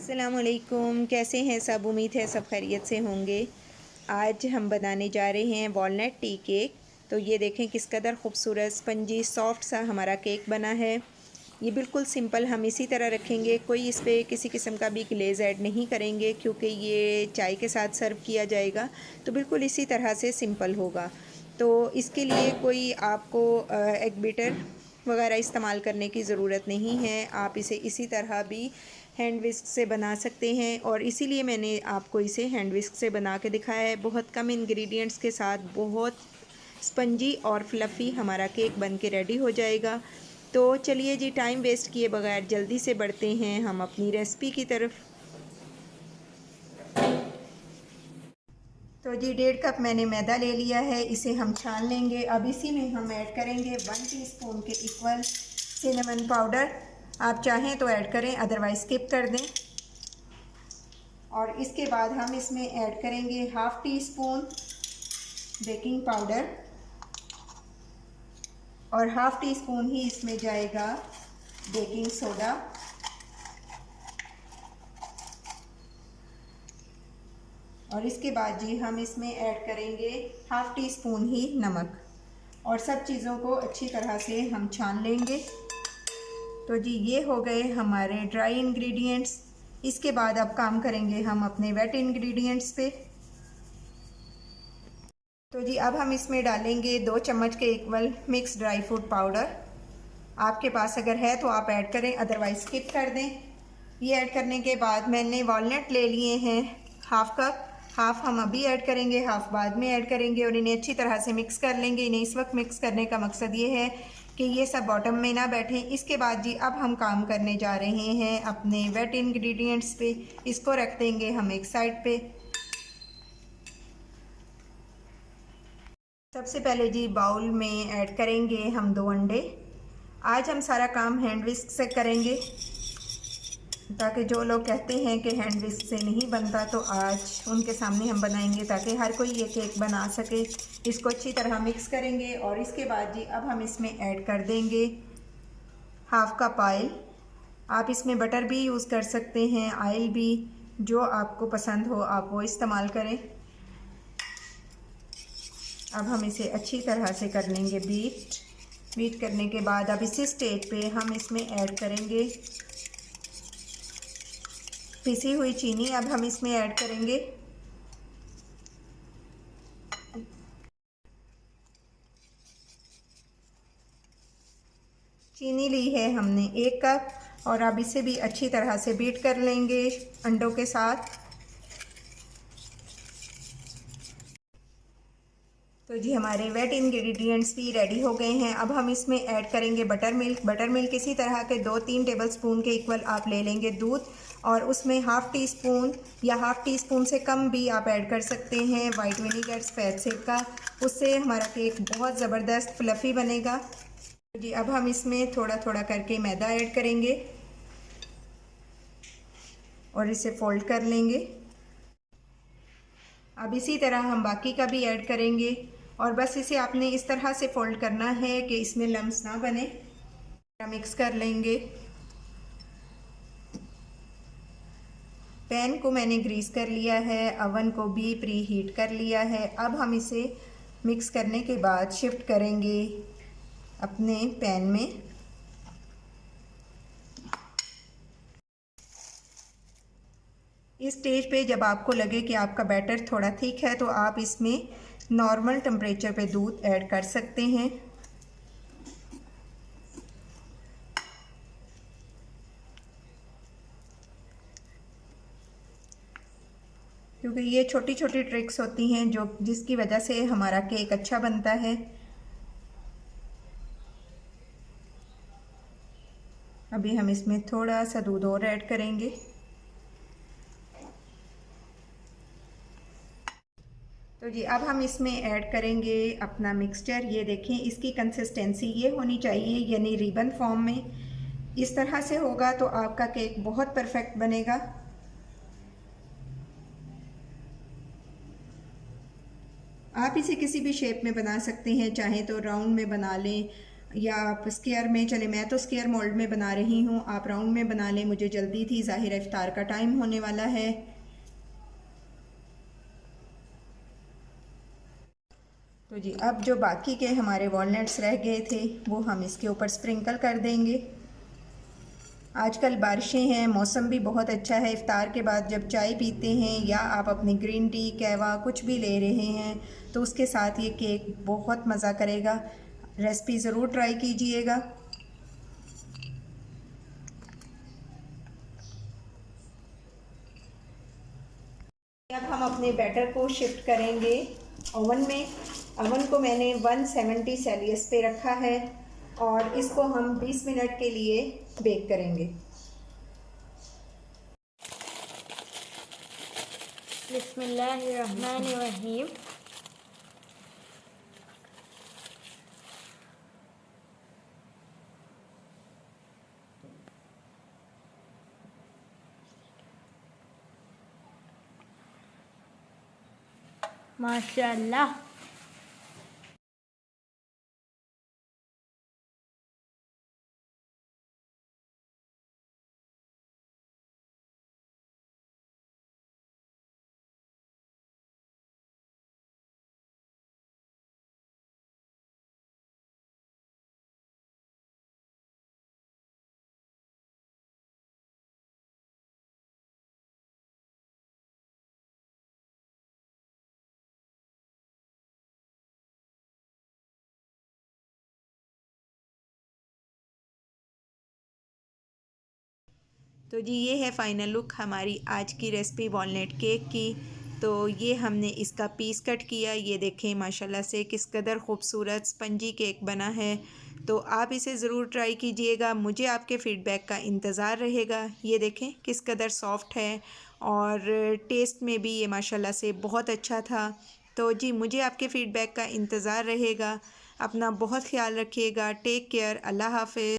अस्सलामुअलैकुम, कैसे हैं सब। उम्मीद है सब खैरियत से होंगे। आज हम बनाने जा रहे हैं वॉलनट टी केक। तो ये देखें किस कदर ख़ूबसूरत स्पंजी सॉफ्ट सा हमारा केक बना है। ये बिल्कुल सिंपल हम इसी तरह रखेंगे, कोई इस पर किसी किस्म का भी ग्लेज़ ऐड नहीं करेंगे क्योंकि ये चाय के साथ सर्व किया जाएगा। तो बिल्कुल इसी तरह से सिंपल होगा। तो इसके लिए कोई आपको एग बीटर वगैरह इस्तेमाल करने की ज़रूरत नहीं है। आप इसे इसी तरह भी हैंड विस्क से बना सकते हैं और इसीलिए मैंने आपको इसे हैंड विस्क से बना के दिखाया है। बहुत कम इंग्रेडिएंट्स के साथ बहुत स्पंजी और फ्लफ़ी हमारा केक बन के रेडी हो जाएगा। तो चलिए जी, टाइम वेस्ट किए बगैर जल्दी से बढ़ते हैं हम अपनी रेसिपी की तरफ। तो जी 1.5 कप मैंने मैदा ले लिया है, इसे हम छान लेंगे। अब इसी में हम ऐड करेंगे 1 टीस्पून के इक्वल सिनेमन पाउडर। आप चाहें तो ऐड करें, अदरवाइज़ स्किप कर दें। और इसके बाद हम इसमें ऐड करेंगे 1/2 टीस्पून बेकिंग पाउडर और 1/2 टीस्पून ही इसमें जाएगा बेकिंग सोडा। और इसके बाद जी हम इसमें ऐड करेंगे 1/2 टीस्पून ही नमक और सब चीज़ों को अच्छी तरह से हम छान लेंगे। तो जी ये हो गए हमारे ड्राई इंग्रेडिएंट्स। इसके बाद अब काम करेंगे हम अपने वेट इंग्रेडिएंट्स पे। तो जी अब हम इसमें डालेंगे 2 चम्मच के equal mix dry fruit powder. आपके पास अगर है तो आप ऐड करें, अदरवाइज स्किप कर दें। ये ऐड करने के बाद मैंने वॉलनट ले लिए हैं 1/2 कप। हाफ़ हम अभी ऐड करेंगे, हाफ़ बाद में ऐड करेंगे और इन्हें अच्छी तरह से मिक्स कर लेंगे। इन्हें इस वक्त मिक्स करने का मकसद ये है कि ये सब बॉटम में ना बैठें। इसके बाद जी अब हम काम करने जा रहे हैं अपने वेट इंग्रेडिएंट्स पे। इसको रख देंगे हम एक साइड पे। सबसे पहले जी बाउल में ऐड करेंगे हम 2 अंडे। आज हम सारा काम हैंड विस्क से करेंगे, ताकि जो लोग कहते हैं कि हैंड विस्क से नहीं बनता तो आज उनके सामने हम बनाएंगे ताकि हर कोई ये केक बना सके। इसको अच्छी तरह मिक्स करेंगे और इसके बाद जी अब हम इसमें ऐड कर देंगे 1/2 कप ऑयल। आप इसमें बटर भी यूज़ कर सकते हैं, ऑयल भी, जो आपको पसंद हो आप वो इस्तेमाल करें। अब हम इसे अच्छी तरह से कर लेंगे बीट करने के बाद अब इसी स्टेज पे हम इसमें ऐड करेंगे पिसी हुई चीनी। अब हम इसमें ऐड करेंगे चीनी ली है हमने 1 कप और अब इसे भी अच्छी तरह से बीट कर लेंगे अंडों के साथ। तो जी हमारे वेट इंग्रेडिएंट्स भी रेडी हो गए हैं। अब हम इसमें ऐड करेंगे बटर मिल्क। बटर मिल्क इसी तरह के 2-3 टेबलस्पून के इक्वल आप ले लेंगे दूध और उसमें 1/2 टीस्पून या 1/2 टीस्पून से कम भी आप ऐड कर सकते हैं वाइट विनीगर सफ़ेद सिरका। उससे हमारा केक बहुत ज़बरदस्त फ्लफ़ी बनेगा। तो जी अब हम इसमें थोड़ा थोड़ा करके मैदा ऐड करेंगे और इसे फोल्ड कर लेंगे। अब इसी तरह हम बाकी का भी ऐड करेंगे और बस इसे आपने इस तरह से फोल्ड करना है कि इसमें लम्स ना बने। मिक्स कर लेंगे। पैन को मैंने ग्रीस कर लिया है, अवन को भी प्री हीट कर लिया है। अब हम इसे मिक्स करने के बाद शिफ्ट करेंगे अपने पैन में। इस स्टेज पे जब आपको लगे कि आपका बैटर थोड़ा थिक है तो आप इसमें नॉर्मल टेम्परेचर पे दूध ऐड कर सकते हैं। क्योंकि ये छोटी छोटी ट्रिक्स होती हैं जो जिसकी वजह से हमारा केक अच्छा बनता है। अभी हम इसमें थोड़ा सा दूध और ऐड करेंगे। तो जी अब हम इसमें ऐड करेंगे अपना मिक्सचर। ये देखें इसकी कंसिस्टेंसी ये होनी चाहिए, यानी रिबन फॉर्म में। इस तरह से होगा तो आपका केक बहुत परफेक्ट बनेगा। आप इसे किसी भी शेप में बना सकते हैं, चाहे तो राउंड में बना लें, या आप स्क्वायर में, चले मैं तो स्क्वायर मोल्ड में बना रही हूँ, आप राउंड में बना लें। मुझे जल्दी थी, ज़ाहिर इफ्तार का टाइम होने वाला है। तो जी अब जो बाकी के हमारे वॉलनट्स रह गए थे वो हम इसके ऊपर स्प्रिंकल कर देंगे। आजकल बारिशें हैं, मौसम भी बहुत अच्छा है। इफ़्तार के बाद जब चाय पीते हैं या आप अपनी ग्रीन टी, कहवा कुछ भी ले रहे हैं तो उसके साथ ये केक बहुत मज़ा करेगा। रेसिपी ज़रूर ट्राई कीजिएगा। अब हम अपने बैटर को शिफ्ट करेंगे ओवन में। ओवन को मैंने 170 सेल्सियस पे रखा है और इसको हम 20 मिनट के लिए बेक करेंगे। बिस्मिल्लाहिर्रहमानिर्रहीम। माशाअल्लाह। तो जी ये है फ़ाइनल लुक हमारी आज की रेसिपी वॉलनट केक की। तो ये हमने इसका पीस कट किया, ये देखें माशाल्लाह से किस कदर ख़ूबसूरत स्पंजी केक बना है। तो आप इसे ज़रूर ट्राई कीजिएगा, मुझे आपके फ़ीडबैक का इंतज़ार रहेगा। ये देखें किस कदर सॉफ़्ट है और टेस्ट में भी ये माशाल्लाह से बहुत अच्छा था। तो जी मुझे आपके फ़ीडबैक का इंतज़ार रहेगा। अपना बहुत ख्याल रखिएगा। Take care. अल्लाह हाफ़िज़।